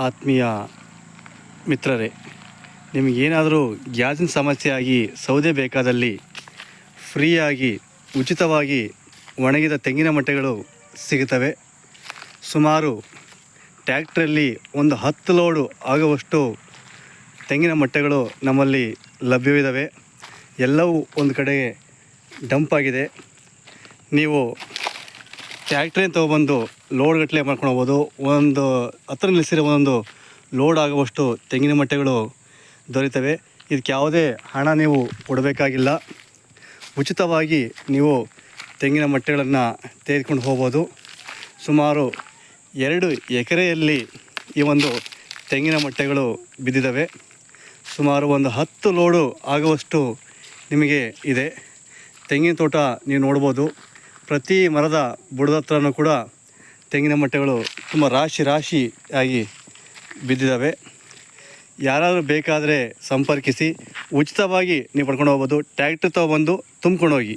ಆತ್ಮೀಯ ಮಿತ್ರರೇ, ನಿಮಗೇನಾದರೂ ಗ್ಯಾಸಿನ ಸಮಸ್ಯೆ ಆಗಿ ಸೌದೆ ಬೇಕಾದಲ್ಲಿ ಫ್ರೀಯಾಗಿ ಉಚಿತವಾಗಿ ಒಣಗಿದ ತೆಂಗಿನ ಮಟ್ಟೆಗಳು ಸಿಗುತ್ತವೆ. ಸುಮಾರು ಟ್ಯಾಕ್ಟ್ರಲ್ಲಿ ಒಂದು 10 ಲೋಡು ಆಗುವಷ್ಟು ತೆಂಗಿನ ಮಟ್ಟೆಗಳು ನಮ್ಮಲ್ಲಿ ಲಭ್ಯವಿದ್ದಾವೆ. ಎಲ್ಲವೂ ಒಂದು ಕಡೆಗೆ ಡಂಪ್ ಆಗಿದೆ. ನೀವು ಟ್ಯಾಕ್ಟ್ರೇನು ತೊಗೊಬಂದು ಲೋಡ್ಗಟ್ಟಲೆ ಮಾಡ್ಕೊಂಡು ಹೋಗ್ಬೋದು. ಒಂದು ಹತ್ರ ನಿಲ್ಲಿಸಿರೋ ಒಂದು ಲೋಡ್ ಆಗುವಷ್ಟು ತೆಂಗಿನ ಮಟ್ಟೆಗಳು ದೊರೀತವೆ. ಇದಕ್ಕೆ ಯಾವುದೇ ಹಣ ನೀವು ಕೊಡಬೇಕಾಗಿಲ್ಲ. ಉಚಿತವಾಗಿ ನೀವು ತೆಂಗಿನ ಮಟ್ಟೆಗಳನ್ನು ತೆಗೆದುಕೊಂಡು ಹೋಗ್ಬೋದು. ಸುಮಾರು 2 ಎಕರೆಯಲ್ಲಿ ಈ ಒಂದು ತೆಂಗಿನ ಮಟ್ಟೆಗಳು ಬಿದ್ದಿದ್ದಾವೆ. ಸುಮಾರು ಒಂದು 10 ಲೋಡು ಆಗುವಷ್ಟು ನಿಮಗೆ ಇದೆ. ತೆಂಗಿನ ತೋಟ ನೀವು ನೋಡ್ಬೋದು. ಪ್ರತಿ ಮರದ ಬುಡದ ಹತ್ರನೂ ಕೂಡ ತೆಂಗಿನ ಮಟ್ಟೆಗಳು ತುಂಬ ರಾಶಿಯಾಗಿ ಬಿದ್ದಿದ್ದಾವೆ. ಯಾರಾದರೂ ಬೇಕಾದರೆ ಸಂಪರ್ಕಿಸಿ, ಉಚಿತವಾಗಿ ನೀವು ಪಡ್ಕೊಂಡು ಹೋಗ್ಬೋದು. ಟ್ಯಾಕ್ಟ್ರ್ ತೊಗೊಬಂದು ತುಂಬ್ಕೊಂಡು ಹೋಗಿ.